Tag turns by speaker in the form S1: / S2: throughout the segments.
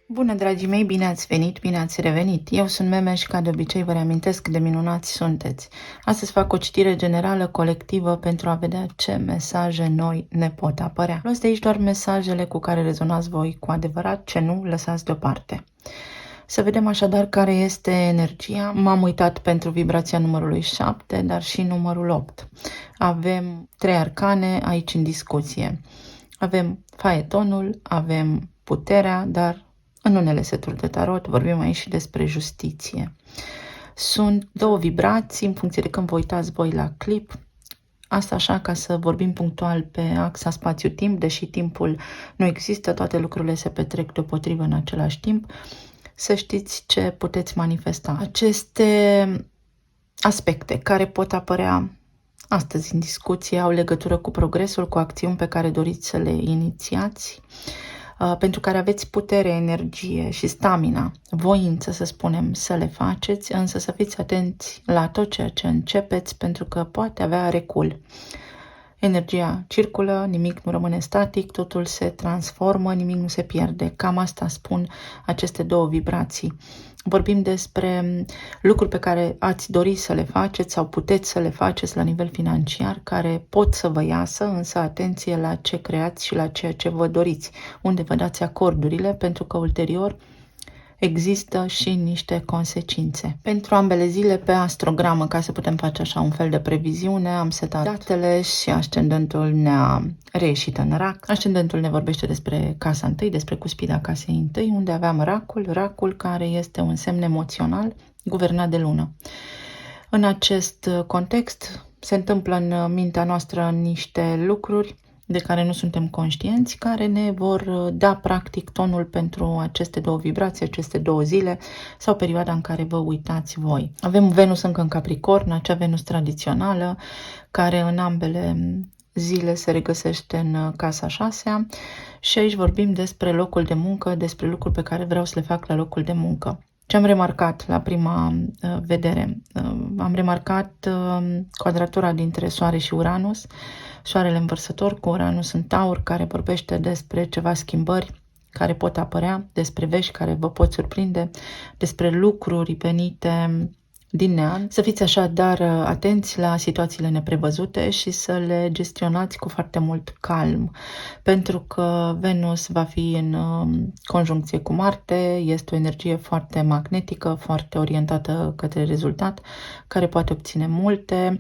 S1: Bună, dragii mei, bine ați venit, bine ați revenit. Eu sunt Meme și ca de obicei vă reamintesc cât de minunați sunteți. Astăzi fac o citire generală colectivă pentru a vedea ce mesaje noi ne pot apărea. Luați de aici doar mesajele cu care rezonați voi cu adevărat, ce nu, lăsați deoparte. Să vedem așadar care este energia. M-am uitat pentru vibrația numărului 7, dar și numărul 8. Avem 3 arcane aici în discuție. Avem faetonul, avem puterea, dar în unele seturi de tarot vorbim aici și despre justiție. Sunt două vibrații în funcție de când vă uitați voi la clip. Asta așa ca să vorbim punctual pe axa spațiu-timp, deși timpul nu există, toate lucrurile se petrec deopotrivă în același timp. Să știți ce puteți manifesta. Aceste aspecte care pot apărea astăzi în discuție au legătură cu progresul, cu acțiuni pe care doriți să le inițiați, pentru care aveți putere, energie și stamina, voință, să spunem, să le faceți, însă să fiți atenți la tot ceea ce începeți, pentru că poate avea recul. Energia circulă, nimic nu rămâne static, totul se transformă, nimic nu se pierde. Cam asta spun aceste două vibrații. Vorbim despre lucruri pe care ați dori să le faceți sau puteți să le faceți la nivel financiar, care pot să vă iasă, însă atenție la ce creați și la ceea ce vă doriți, unde vă dați acordurile, pentru că ulterior există și niște consecințe. Pentru ambele zile pe astrogramă, ca să putem face așa un fel de previziune, am setat datele și ascendentul ne-a reieșit în rac. Ascendentul ne vorbește despre casa întâi, despre cuspida casei întâi, unde aveam racul care este un semn emoțional guvernat de lună. În acest context se întâmplă în mintea noastră niște lucruri de care nu suntem conștienți, care ne vor da practic tonul pentru aceste două vibrații, aceste două zile sau perioada în care vă uitați voi. Avem Venus încă în Capricorn, acea Venus tradițională, care în ambele zile se regăsește în casa 6-a și aici vorbim despre locul de muncă, despre lucruri pe care vreau să le fac la locul de muncă. Ce am remarcat la prima vedere? Am remarcat quadratura dintre Soare și Uranus, Soarele în Vărsător cu Uranus în Taur, care vorbește despre ceva schimbări care pot apărea, despre vești care vă pot surprinde, despre lucruri venite din neant. Să fiți așadar atenți la situațiile neprevăzute și să le gestionați cu foarte mult calm, pentru că Venus va fi în conjuncție cu Marte, este o energie foarte magnetică, foarte orientată către rezultat, care poate obține multe,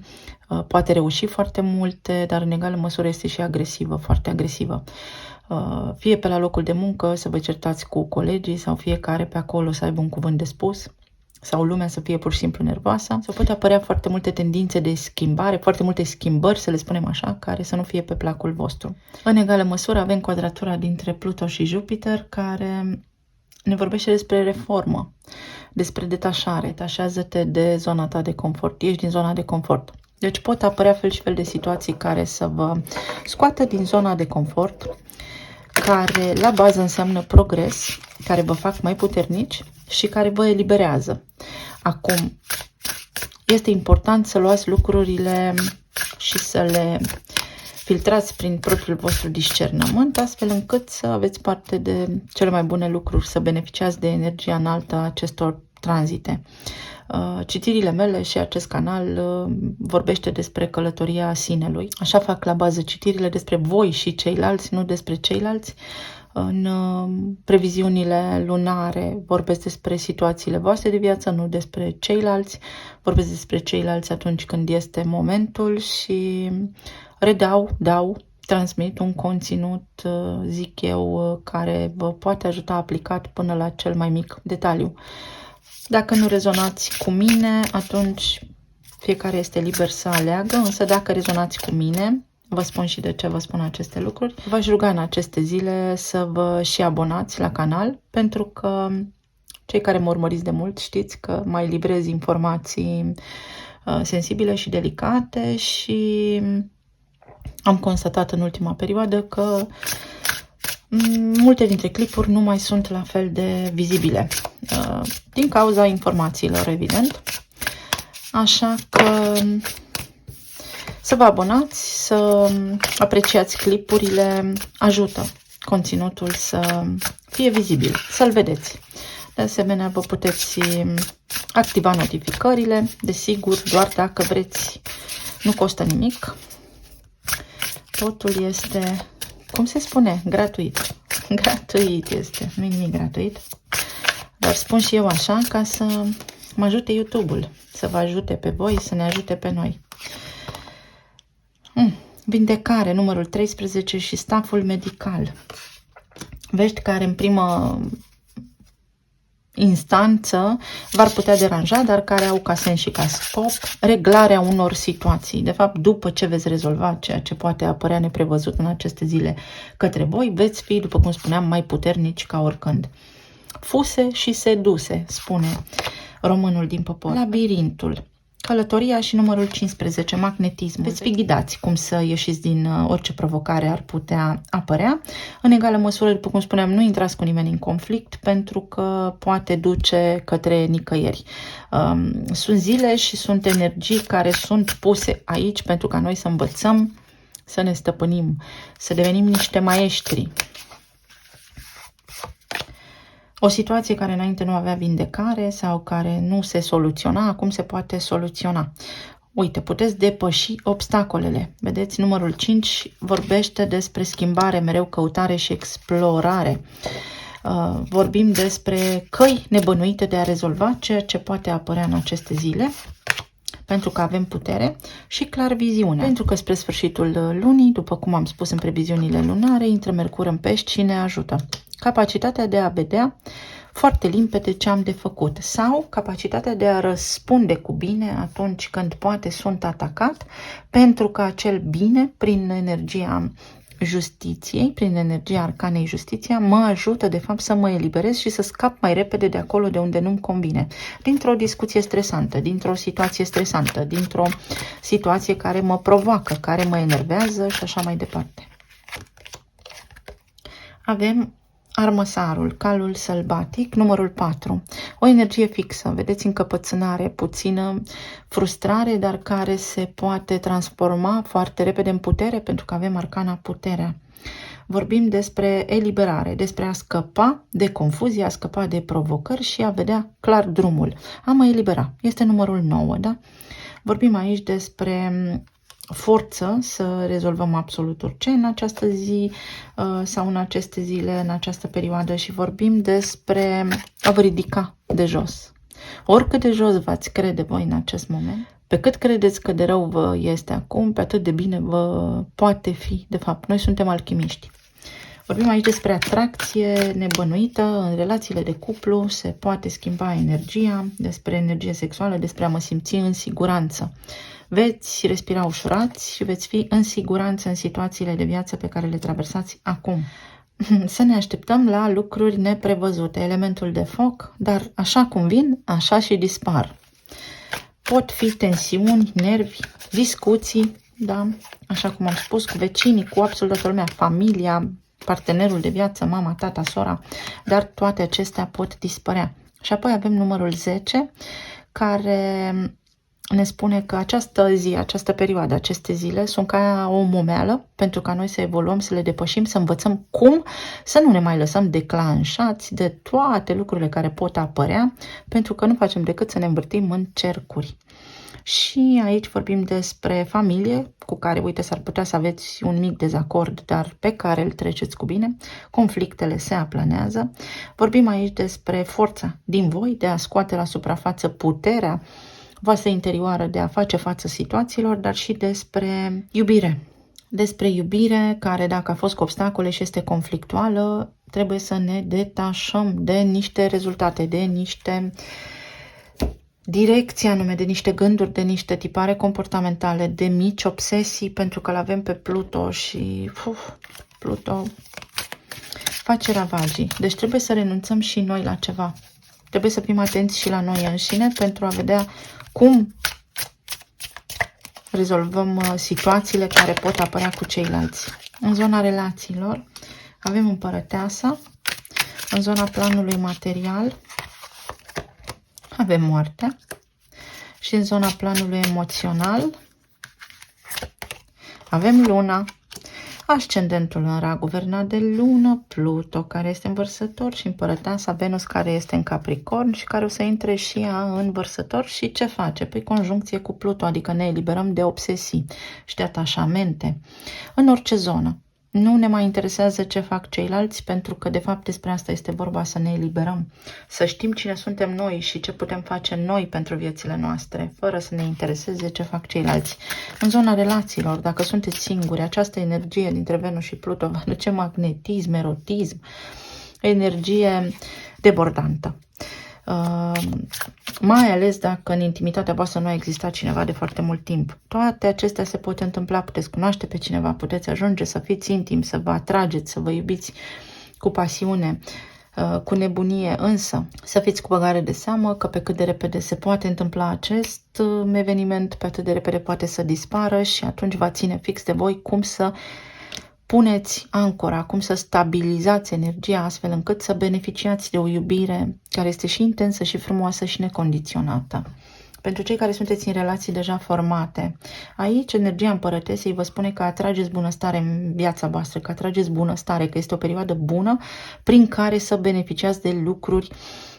S1: poate reuși foarte multe, dar în egală măsură este și agresivă, foarte agresivă. Fie pe la locul de muncă să vă certați cu colegii sau fiecare pe acolo să aibă un cuvânt de spus, sau lumea să fie pur și simplu nervoasă, sau pot apărea foarte multe tendințe de schimbare, foarte multe schimbări, să le spunem așa, care să nu fie pe placul vostru. În egală măsură avem quadratura dintre Pluto și Jupiter, care ne vorbește despre reformă, despre detașare. Detașează-te de zona ta de confort, ieși din zona de confort. Deci pot apărea fel și fel de situații care să vă scoată din zona de confort, care la bază înseamnă progres, care vă fac mai puternici și care vă eliberează. Acum, este important să luați lucrurile și să le filtrați prin propriul vostru discernământ, astfel încât să aveți parte de cele mai bune lucruri, să beneficiați de energia înaltă a acestor tranzite. Citirile mele și acest canal vorbește despre călătoria sinelui. Așa fac la bază citirile despre voi și ceilalți, nu despre ceilalți. În previziunile lunare vorbesc despre situațiile voastre de viață, nu despre ceilalți. Vorbesc despre ceilalți atunci când este momentul și transmit un conținut, zic eu, care vă poate ajuta aplicat până la cel mai mic detaliu. Dacă nu rezonați cu mine, atunci fiecare este liber să aleagă, însă dacă rezonați cu mine, vă spun și de ce vă spun aceste lucruri, v-aș ruga în aceste zile să vă și abonați la canal, pentru că cei care mă urmăriți de mult știți că mai livrez informații sensibile și delicate și am constatat în ultima perioadă că multe dintre clipuri nu mai sunt la fel de vizibile, din cauza informațiilor, evident. Așa că să vă abonați, să apreciați clipurile, ajută. conținutul să fie vizibil, să-l vedeți. De asemenea, vă puteți activa notificările, desigur, doar dacă vreți, nu costă nimic. Totul este, cum se spune, gratuit. Gratuit este, nu e nimic gratuit. Dar spun și eu așa ca să mă ajute YouTube-ul, să vă ajute pe voi, să ne ajute pe noi. Vindecare, numărul 13 și staful medical. Vești care în primă instanță v-ar putea deranja, dar care au ca sens și ca scop reglarea unor situații. De fapt, după ce veți rezolva ceea ce poate apărea neprevăzut în aceste zile către voi, veți fi, după cum spuneam, mai puternici ca oricând. Fuse și seduse, spune românul din popor. Labirintul. Călătoria și numărul 15, magnetismul. Veți fi ghidați cum să ieșiți din orice provocare ar putea apărea. În egală măsură, după cum spuneam, nu intrați cu nimeni în conflict pentru că poate duce către nicăieri. Sunt zile și sunt energii care sunt puse aici pentru ca noi să învățăm, să ne stăpânim, să devenim niște maestri. O situație care înainte nu avea vindecare sau care nu se soluționa, acum se poate soluționa. Uite, puteți depăși obstacolele. Vedeți, numărul 5 vorbește despre schimbare, mereu căutare și explorare. Vorbim despre căi nebănuite de a rezolva ceea ce poate apărea în aceste zile, pentru că avem putere și clar viziune. Pentru că spre sfârșitul lunii, după cum am spus în previziunile lunare, intră Mercur în Pești și ne ajută. Capacitatea de a vedea foarte limpede ce am de făcut sau capacitatea de a răspunde cu bine atunci când poate sunt atacat, pentru că acel bine, prin energia justiției, prin energia arcanei justiția, mă ajută de fapt să mă eliberez și să scap mai repede de acolo de unde nu-mi convine. Dintr-o discuție stresantă, dintr-o situație stresantă, dintr-o situație care mă provoacă, care mă enervează și așa mai departe. Avem armăsarul, calul sălbatic, numărul 4. O energie fixă, vedeți, încăpățânare, puțină frustrare, dar care se poate transforma foarte repede în putere, pentru că avem arcana puterea. Vorbim despre eliberare, despre a scăpa de confuzie, a scăpa de provocări și a vedea clar drumul. A mă elibera. Este numărul 9, da? Vorbim aici despre forță să rezolvăm absolut orice în această zi sau în aceste zile, în această perioadă, și vorbim despre a vă ridica de jos. Oricât de jos v-ați crede voi în acest moment, pe cât credeți că de rău vă este acum, pe atât de bine vă poate fi. De fapt, noi suntem alchimiști. Vorbim aici despre atracție nebănuită în relațiile de cuplu, se poate schimba energia, despre energie sexuală, despre a mă simți în siguranță. Veți respira ușurați și veți fi în siguranță în situațiile de viață pe care le traversați acum. Să ne așteptăm la lucruri neprevăzute, elementul de foc, dar așa cum vin, așa și dispar. Pot fi tensiuni, nervi, discuții, da? Așa cum am spus, cu vecinii, cu absolut toată lumea, familia, partenerul de viață, mama, tata, sora, dar toate acestea pot dispărea. Și apoi avem numărul 10, care ne spune că această zi, această perioadă, aceste zile sunt ca o momeală pentru ca noi să evoluăm, să le depășim, să învățăm cum să nu ne mai lăsăm declanșați de toate lucrurile care pot apărea, pentru că nu facem decât să ne învârtim în cercuri. Și aici vorbim despre familie, cu care, uite, s-ar putea să aveți un mic dezacord, dar pe care îl treceți cu bine. Conflictele se aplanează. Vorbim aici despre forța din voi de a scoate la suprafață puterea voastră interioară de a face față situațiilor, dar și despre iubire. Despre iubire care, dacă a fost cu obstacole și este conflictuală, trebuie să ne detașăm de niște rezultate, de niște direcții anume, de niște gânduri, de niște tipare comportamentale, de mici obsesii, pentru că l-avem pe Pluto și Pluto face ravagii. Deci trebuie să renunțăm și noi la ceva. Trebuie să fim atenți și la noi înșine pentru a vedea cum rezolvăm situațiile care pot apărea cu ceilalți. În zona relațiilor avem Împărăteasa, în zona planului material avem Moartea și în zona planului emoțional avem Luna. Ascendentul în Rar guvernat de lună, Pluto care este în Vărsător și împărăteasa Venus care este în Capricorn și care o să intre și ea în Vărsător. Și ce face? Păi conjuncție cu Pluto, adică ne eliberăm de obsesii și de atașamente în orice zonă. Nu ne mai interesează ce fac ceilalți, pentru că de fapt despre asta este vorba, să ne eliberăm, să știm cine suntem noi și ce putem face noi pentru viețile noastre, fără să ne intereseze ce fac ceilalți. În zona relațiilor, dacă sunteți singuri, această energie dintre Venus și Pluto va duce magnetism, erotism, energie debordantă. Mai ales dacă în intimitatea voastră nu a existat cineva de foarte mult timp. Toate acestea se pot întâmpla, puteți cunoaște pe cineva, puteți ajunge să fiți intimi, să vă atrageți, să vă iubiți cu pasiune, cu nebunie, însă să fiți cu băgare de seamă că pe cât de repede se poate întâmpla acest eveniment, pe atât de repede poate să dispară și atunci va ține fix de voi cum să puneți ancora, cum să stabilizați energia astfel încât să beneficiați de o iubire care este și intensă și frumoasă și necondiționată. Pentru cei care sunteți în relații deja formate, aici energia împărătesei vă spune că atrageți bunăstare în viața voastră, că atrageți bunăstare, că este o perioadă bună prin care să beneficiați de lucruri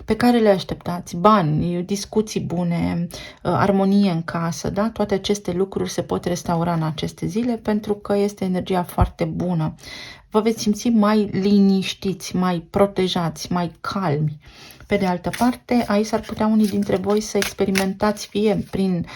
S1: pe care le așteptați, bani, discuții bune, armonie în casă, da? Toate aceste lucruri se pot restaura în aceste zile pentru că este energia foarte bună. Vă veți simți mai liniștiți, mai protejați, mai calmi. Pe de altă parte, aici s-ar putea unii dintre voi să experimentați fie prin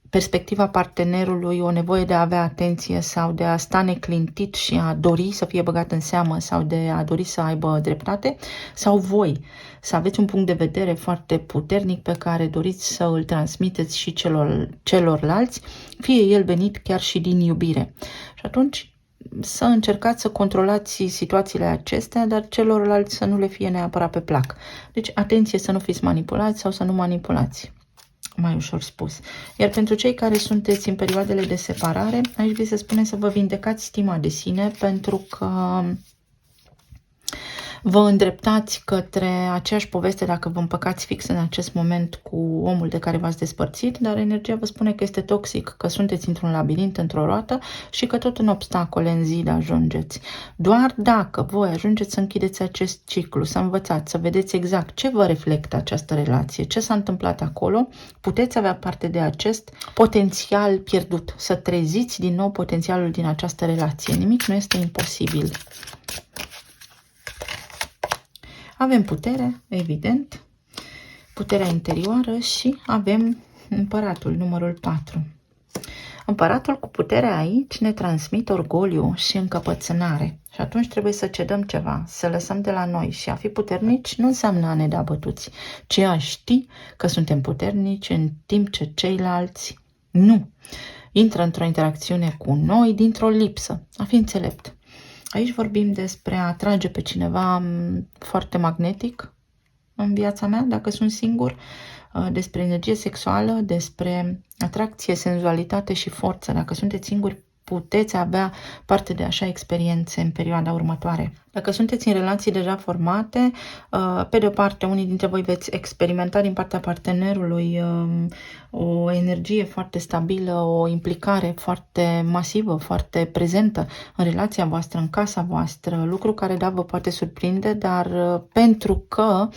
S1: perspectiva partenerului o nevoie de a avea atenție sau de a sta neclintit și a dori să fie băgat în seamă sau de a dori să aibă dreptate, sau voi să aveți un punct de vedere foarte puternic pe care doriți să îl transmiteți și celorlalți, fie el venit chiar și din iubire. Și atunci să încercați să controlați situațiile acestea, dar celorlalți să nu le fie neapărat pe plac. Deci atenție să nu fiți manipulați sau să nu manipulați, mai ușor spus. Iar pentru cei care sunteți în perioadele de separare, aici vi se spune să vă vindecați stima de sine, pentru că vă îndreptați către aceeași poveste dacă vă împăcați fix în acest moment cu omul de care v-ați despărțit, dar energia vă spune că este toxic, că sunteți într-un labirint, într-o roată și că tot în obstacole în zid ajungeți. Doar dacă voi ajungeți să închideți acest ciclu, să învățați, să vedeți exact ce vă reflectă această relație, ce s-a întâmplat acolo, puteți avea parte de acest potențial pierdut, să treziți din nou potențialul din această relație. Nimic nu este imposibil. Avem putere, evident, puterea interioară și avem împăratul, numărul 4. Împăratul cu puterea aici ne transmite orgoliu și încăpățânare. Și atunci trebuie să cedăm ceva, să lăsăm de la noi. Și a fi puternici nu înseamnă a ne da bătuți, ci a ști că suntem puternici în timp ce ceilalți nu. Intră într-o interacțiune cu noi dintr-o lipsă, a fi înțelept. Aici vorbim despre a atrage pe cineva foarte magnetic în viața mea, dacă sunt singur, despre energie sexuală, despre atracție, senzualitate și forță. Dacă sunteți singuri, puteți avea parte de așa experiențe în perioada următoare. Dacă sunteți în relații deja formate, pe de o parte, unii dintre voi veți experimenta din partea partenerului o energie foarte stabilă, o implicare foarte masivă, foarte prezentă în relația voastră, în casa voastră, lucru care, da, vă poate surprinde, dar pentru că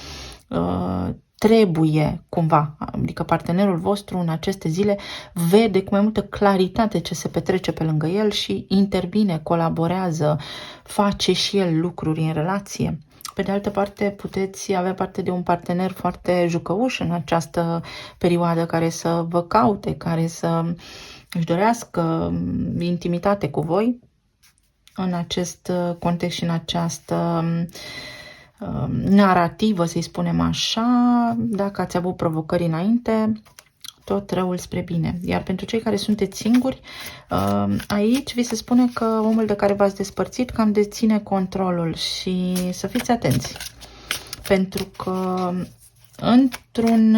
S1: trebuie cumva, adică partenerul vostru în aceste zile vede cu mai multă claritate ce se petrece pe lângă el și intervine, colaborează, face și el lucruri în relație. Pe de altă parte, puteți avea parte de un partener foarte jucăuș în această perioadă, care să vă caute, care să își dorească intimitate cu voi în acest context și în această narativă, să-i spunem așa. Dacă ați avut provocări înainte, tot răul spre bine. Iar pentru cei care sunteți singuri, aici vi se spune că omul de care v-ați despărțit cam deține controlul și să fiți atenți. Pentru că într-un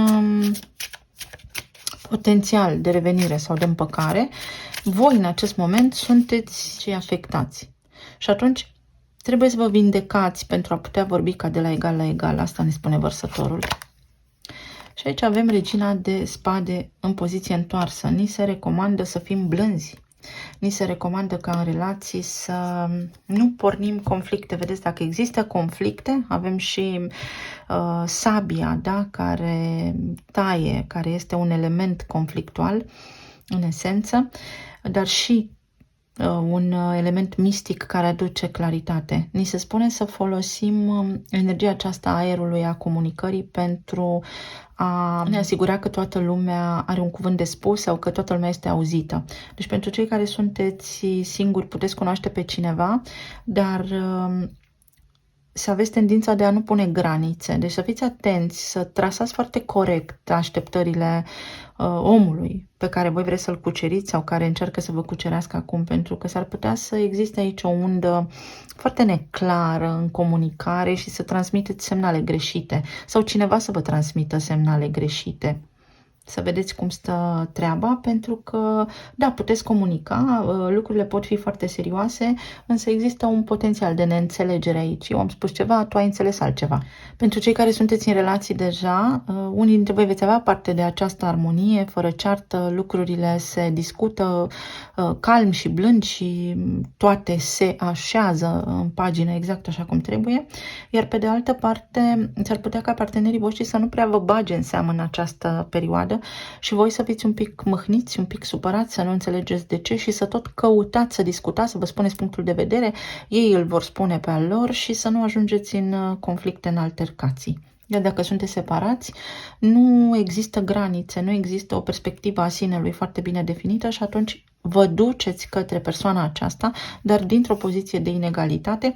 S1: potențial de revenire sau de împăcare, voi în acest moment sunteți și afectați. Și atunci trebuie să vă vindecați pentru a putea vorbi ca de la egal la egal. Asta ne spune vărsătorul. Și aici avem regina de spade în poziție întoarsă. Ni se recomandă să fim blânzi, Ni se recomandă ca în relații să nu pornim conflicte. Vedeți, dacă există conflicte, avem și sabia, da, care taie, care este un element conflictual, în esență, dar și un element mistic care aduce claritate. Ni se spune să folosim energia aceasta a aerului, a comunicării, pentru a ne asigura că toată lumea are un cuvânt de spus sau că toată lumea este auzită. Deci pentru cei care sunteți singuri, puteți cunoaște pe cineva, dar să aveți tendința de a nu pune granițe. Deci să fiți atenți, să trasați foarte corect așteptările omului pe care voi vreți să-l cuceriți sau care încearcă să vă cucerească acum, pentru că s-ar putea să existe aici o undă foarte neclară în comunicare și să transmiteți semnale greșite sau cineva să vă transmită semnale greșite. Să vedeți cum stă treaba, pentru că, da, puteți comunica, lucrurile pot fi foarte serioase, însă există un potențial de neînțelegere aici. Eu am spus ceva, tu ai înțeles altceva. Pentru cei care sunteți în relații deja, unii dintre voi veți avea parte de această armonie, fără ceartă, lucrurile se discută calm și blând și toate se așează în pagină exact așa cum trebuie, iar pe de altă parte s-ar putea ca partenerii voștri să nu prea vă bage în seamă în această perioadă și voi să fiți un pic mâhniți, un pic supărați, să nu înțelegeți de ce și să tot căutați să discutați, să vă spuneți punctul de vedere, ei îl vor spune pe al lor și să nu ajungeți în conflicte, în altercații. Iar dacă sunteți separați, nu există granițe, nu există o perspectivă a sinelui foarte bine definită și atunci vă duceți către persoana aceasta, dar dintr-o poziție de inegalitate,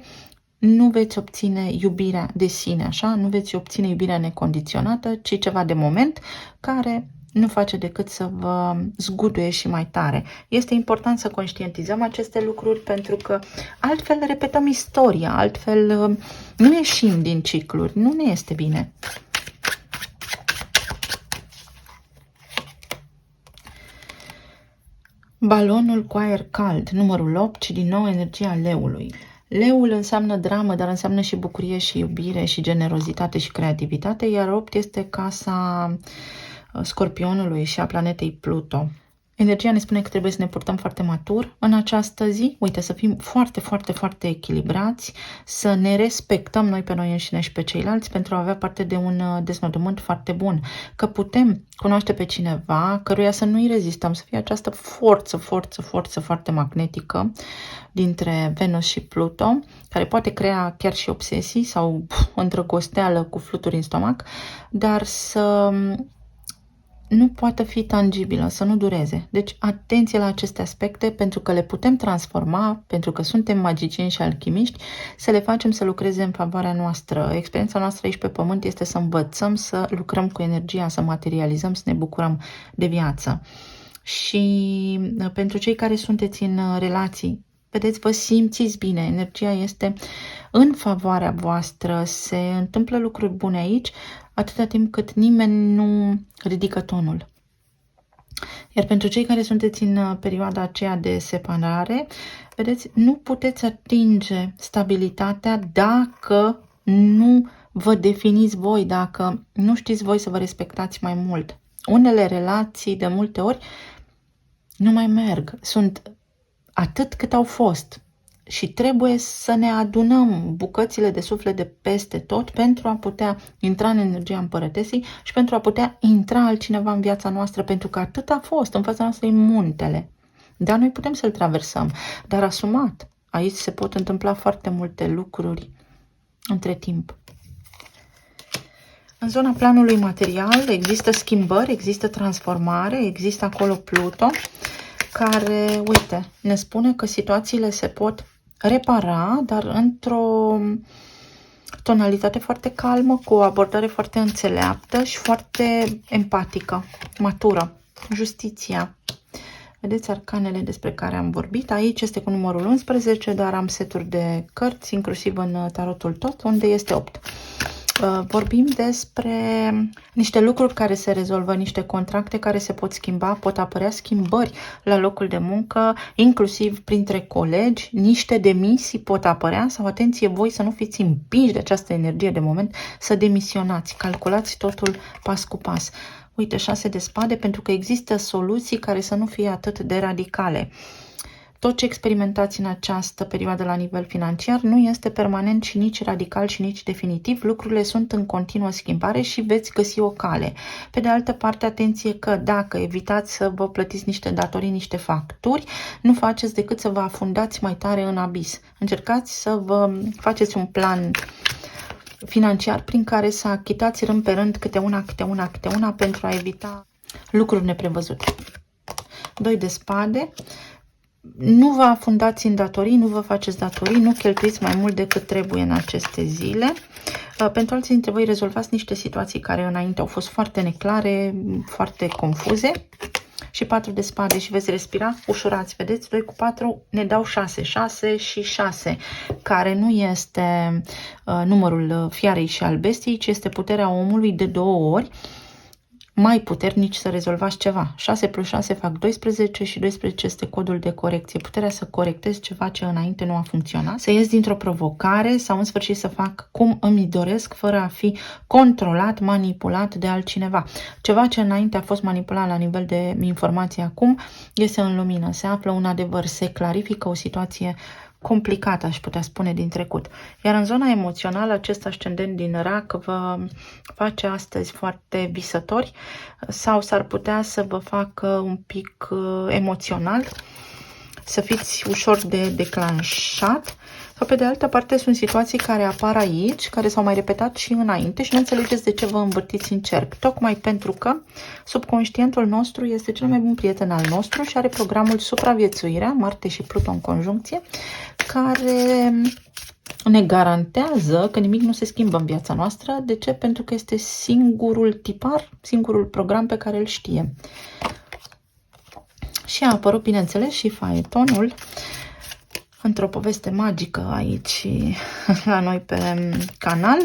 S1: nu veți obține iubirea de sine, așa? Nu veți obține iubirea necondiționată, ci ceva de moment care nu face decât să vă zguduie și mai tare. Este important să conștientizăm aceste lucruri, pentru că altfel repetăm istoria, altfel nu ieșim din cicluri, nu ne este bine. Balonul cu aer cald, numărul 8 și din nou energia leului. Leul înseamnă dramă, dar înseamnă și bucurie și iubire și generozitate și creativitate, iar 8 este casa Scorpionului și a planetei Pluto. Energia ne spune că trebuie să ne purtăm foarte matur în această zi. Uite, să fim foarte, foarte, foarte echilibrați, să ne respectăm noi pe noi înșine și pe ceilalți pentru a avea parte de un deznodământ foarte bun. Că putem cunoaște pe cineva, căruia să nu-i rezistăm, să fie această forță foarte magnetică dintre Venus și Pluto, care poate crea chiar și obsesii sau îndrăgosteală cu fluturi în stomac, dar să nu poate fi tangibilă, să nu dureze. Deci atenție la aceste aspecte, pentru că le putem transforma, pentru că suntem magicieni și alchimiști, să le facem să lucreze în favoarea noastră. Experiența noastră aici pe pământ este să învățăm să lucrăm cu energia, să materializăm, să ne bucurăm de viață. Și pentru cei care sunteți în relații, vedeți, vă simțiți bine, energia este în favoarea voastră, se întâmplă lucruri bune aici, atâta timp cât nimeni nu ridică tonul. Iar pentru cei care sunteți în perioada aceea de separare, vedeți, nu puteți atinge stabilitatea dacă nu vă definiți voi, dacă nu știți voi să vă respectați mai mult. Unele relații, de multe ori, nu mai merg, sunt atât cât au fost. Și trebuie să ne adunăm bucățile de suflet de peste tot pentru a putea intra în energia împărătesii și pentru a putea intra altcineva în viața noastră, pentru că atât a fost, în fața noastră e muntele. Dar noi putem să-l traversăm, dar asumat. Aici se pot întâmpla foarte multe lucruri între timp. În zona planului material există schimbări, există transformare, există acolo Pluto, care, uite, ne spune că situațiile se pot repara, dar într-o tonalitate foarte calmă, cu o abordare foarte înțeleaptă și foarte empatică, matură. Justiția. Vedeți arcanele despre care am vorbit. Aici este cu numărul 11, dar am seturi de cărți, inclusiv în tarotul tot, unde este 8. Vorbim despre niște lucruri care se rezolvă, niște contracte care se pot schimba, pot apărea schimbări la locul de muncă, inclusiv printre colegi, niște demisii pot apărea sau, atenție, voi să nu fiți împinși de această energie de moment, să demisionați, calculați totul pas cu pas. Uite, 6 de spade, pentru că există soluții care să nu fie atât de radicale. tot ce experimentați în această perioadă la nivel financiar nu este permanent și nici radical și nici definitiv. Lucrurile sunt în continuă schimbare și veți găsi o cale. Pe de altă parte, atenție că dacă evitați să vă plătiți niște datorii, niște facturi, nu faceți decât să vă afundați mai tare în abis. Încercați să vă faceți un plan financiar prin care să achitați rând pe rând câte una pentru a evita lucruri neprevăzute. 2 de spade. Nu vă afundați în datorii, nu vă faceți datorii, nu cheltuiți mai mult decât trebuie în aceste zile. Pentru alții dintre voi rezolvați niște situații care înainte au fost foarte neclare, foarte confuze. Și 4 de spade și veți respira ușurați. Vedeți, 2 cu 4 ne dau 6, 6 și 6, care nu este numărul fiarei și al bestiei, ci este puterea omului de 2 ori mai puternici să rezolvați ceva. 6 plus 6 fac 12 și 12 este codul de corecție. Puterea să corectez ceva ce înainte nu a funcționat, să ies dintr-o provocare sau în sfârșit să fac cum îmi doresc fără a fi controlat, manipulat de altcineva. Ceva ce înainte a fost manipulat la nivel de informație acum iese în lumină, se află un adevăr, se clarifică o situație complicată, aș putea spune, din trecut. Iar în zona emoțională, acest ascendent din rac vă face astăzi foarte visători sau s-ar putea să vă facă un pic emoțional, să fiți ușor de declanșat. Sau pe de altă parte sunt situații care apar aici, care s-au mai repetat și înainte și nu înțelegeți de ce vă învârtiți în cerc. Tocmai pentru că subconștientul nostru este cel mai bun prieten al nostru și are programul supraviețuirea, Marte și Pluton în conjuncție, care ne garantează că nimic nu se schimbă în viața noastră. De ce? Pentru că este singurul tipar, singurul program pe care îl știe. Și a apărut, bineînțeles, și faetonul într-o poveste magică aici la noi pe canal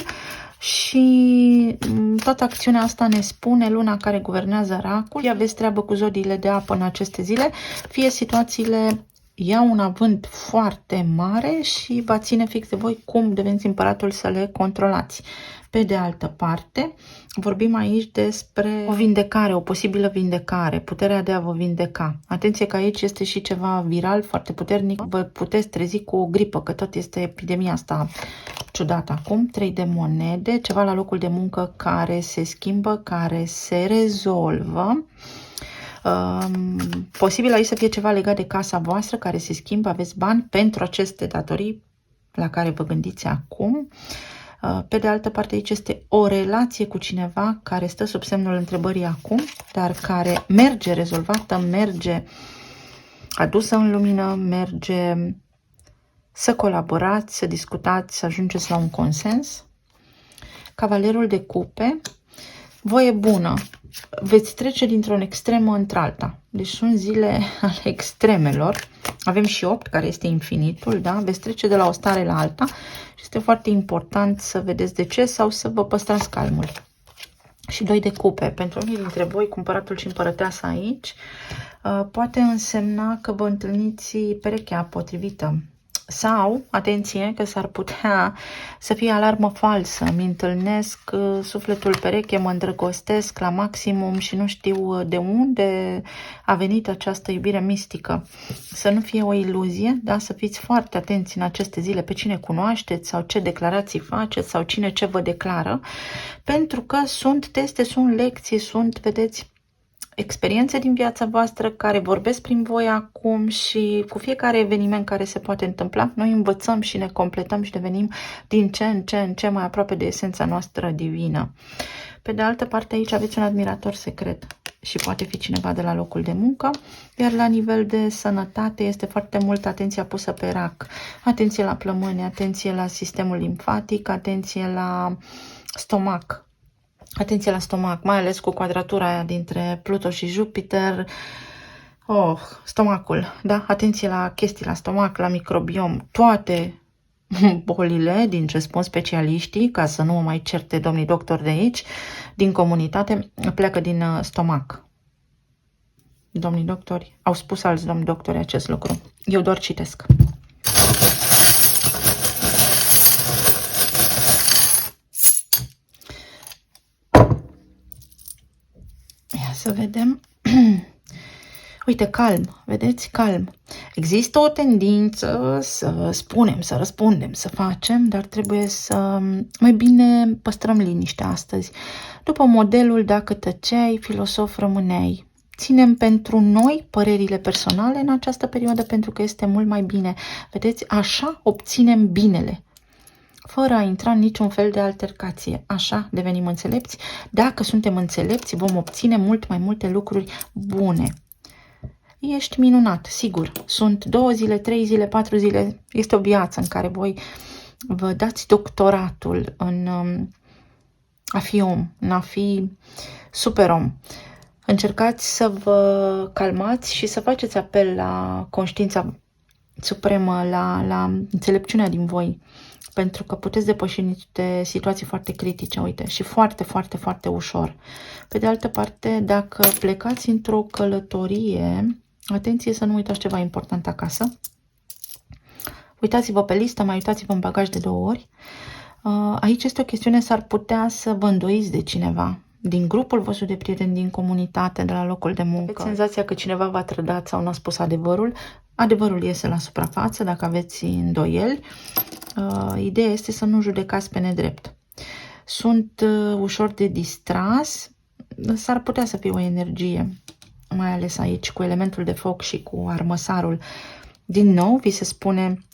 S1: și toată acțiunea asta ne spune luna care guvernează racul. Fie aveți treabă cu zodiile de apă în aceste zile, fie situațiile iau un avânt foarte mare și va ține fix de voi cum deveniți împăratul să le controlați. Pe de altă parte, vorbim aici despre o vindecare, o posibilă vindecare, puterea de a vă vindeca. Atenție că aici este și ceva viral foarte puternic, vă puteți trezi cu o gripă, că tot este epidemia asta ciudată acum. 3 de monede, ceva la locul de muncă care se schimbă, care se rezolvă. Posibil aici să fie ceva legat de casa voastră care se schimbă, aveți bani pentru aceste datorii la care vă gândiți acum. Pe de altă parte, aici este o relație cu cineva care stă sub semnul întrebării acum, dar care merge rezolvată, merge adusă în lumină, merge să colaborați, să discutați, să ajungeți la un consens. Cavalerul de cupe, voie bună, veți trece dintr-o extremă într-alta. Deci sunt zile ale extremelor. Avem și 8, care este infinitul, da? Veți trece de la o stare la alta și este foarte important să vedeți de ce sau să vă păstrați calmul. Și 2 de cupe. Pentru unii dintre voi, cu împăratul și împărăteasa aici, poate însemna că vă întâlniți perechea potrivită. Sau, atenție, că s-ar putea să fie alarmă falsă. Îmi întâlnesc sufletul pereche, mă îndrăgostesc la maximum și nu știu de unde a venit această iubire mistică. Să nu fie o iluzie, da? Să fiți foarte atenți în aceste zile pe cine cunoașteți sau ce declarații faceți sau cine ce vă declară. Pentru că sunt teste, sunt lecții, sunt, vedeți, experiențe din viața voastră care vorbesc prin voi acum și cu fiecare eveniment care se poate întâmpla, noi învățăm și ne completăm și devenim din ce în ce mai aproape de esența noastră divină. Pe de altă parte, aici aveți un admirator secret și poate fi cineva de la locul de muncă, iar la nivel de sănătate este foarte multă atenție pusă pe rac. Atenție la plămâni, atenție la sistemul limfatic, atenție la stomac. Atenție la stomac, mai ales cu quadratura aia dintre Pluto și Jupiter. Stomacul, da? Atenție la chestii la stomac, la microbiom. Toate bolile, din ce spun specialiștii, ca să nu mă mai certe domnii doctori de aici, din comunitate, pleacă din stomac. Domnii doctori, au spus alți domni doctori acest lucru. Eu doar citesc. Să vedem. Uite, calm, vedeți? Calm. Există o tendință să spunem, să răspundem, să facem, dar trebuie să mai bine păstrăm liniștea astăzi. După modelul dacă tăceai, filosof rămâneai. Ținem pentru noi părerile personale în această perioadă pentru că este mult mai bine. Vedeți? Așa obținem binele, fără a intra în niciun fel de altercație. Așa devenim înțelepți. Dacă suntem înțelepți, vom obține mult mai multe lucruri bune. Ești minunat, sigur. Sunt 2 zile, 3 zile, 4 zile. Este o viață în care voi vă dați doctoratul în a fi om, în a fi super om. Încercați să vă calmați și să faceți apel la conștiința supremă, la înțelepciunea din voi, pentru că puteți depăși niște situații foarte critice, uite, și foarte, foarte, foarte ușor. Pe de altă parte, dacă plecați într-o călătorie, atenție să nu uitați ceva important acasă. Uitați-vă pe listă, mai uitați-vă în bagaj de 2 ori. Aici este o chestiune, s-ar putea să vă îndoiți de cineva, din grupul vostru de prieteni, din comunitate, de la locul de muncă. Aveți senzația că cineva v-a trădat sau n-a spus adevărul. Adevărul iese la suprafață dacă aveți îndoieli. Ideea este să nu judecați pe nedrept. Sunt ușor de distras. S-ar putea să fie o energie, mai ales aici, cu elementul de foc și cu armăsarul. Din nou, vi se spune,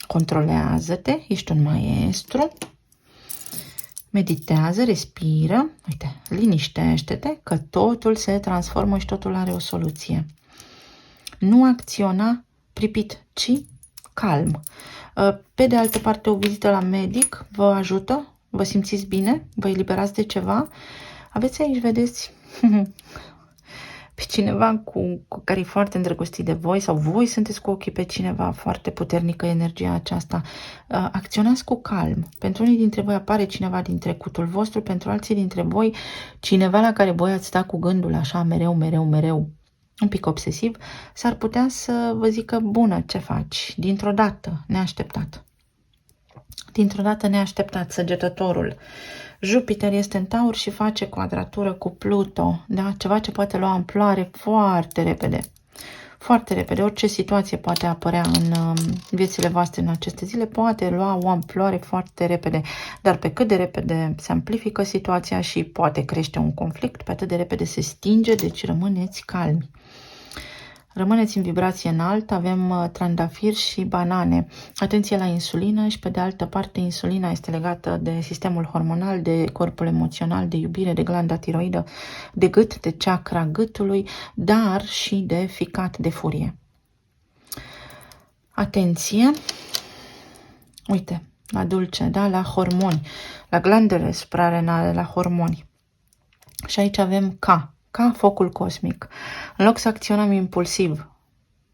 S1: controlează-te, ești un maestru. Meditează, respiră, uite, liniștește-te că totul se transformă și totul are o soluție. Nu acționa pripit, ci calm. Pe de altă parte, o vizită la medic vă ajută, vă simțiți bine, vă eliberați de ceva. Aveți aici, vedeți, pe cineva cu care e foarte îndrăgostit de voi sau voi sunteți cu ochii pe cineva, foarte puternică energia aceasta. Acționați cu calm. Pentru unii dintre voi apare cineva din trecutul vostru, pentru alții dintre voi cineva la care voi ați sta cu gândul așa mereu, un pic obsesiv, s-ar putea să vă zică, bună, ce faci? Dintr-o dată, neașteptat. Dintr-o dată neașteptat, săgetătorul. Jupiter este în Taur și face quadratură cu Pluto, da? Ceva ce poate lua amploare foarte repede. Foarte repede. Orice situație poate apărea în viețile voastre în aceste zile, poate lua o amploare foarte repede. Dar pe cât de repede se amplifică situația și poate crește un conflict, pe atât de repede se stinge, deci rămâneți calmi. Rămâneți în vibrație înaltă, avem trandafiri și banane. Atenție la insulină și pe de altă parte insulina este legată de sistemul hormonal, de corpul emoțional, de iubire, de glanda tiroidă, de gât, de chakra gâtului, dar și de ficat, de furie. Atenție! Uite, la dulce, da? La hormoni, la glandele suprarenale, la hormoni. Și aici avem ca focul cosmic. În loc să acționăm impulsiv,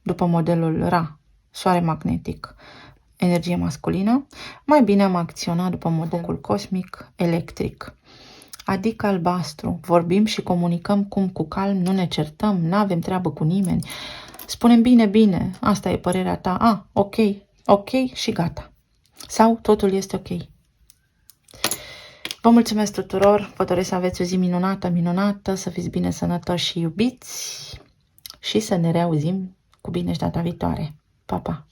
S1: după modelul Ra, soare magnetic, energie masculină, mai bine am acționat după modelul cosmic electric, adică albastru. Vorbim și comunicăm cum cu calm, nu ne certăm, nu avem treabă cu nimeni. Spunem bine, asta e părerea ta, ok și gata. Sau totul este ok. Vă mulțumesc tuturor, vă doresc să aveți o zi minunată, să fiți bine, sănătoși și iubiți și să ne reauzim cu bine și data viitoare. Pa, pa!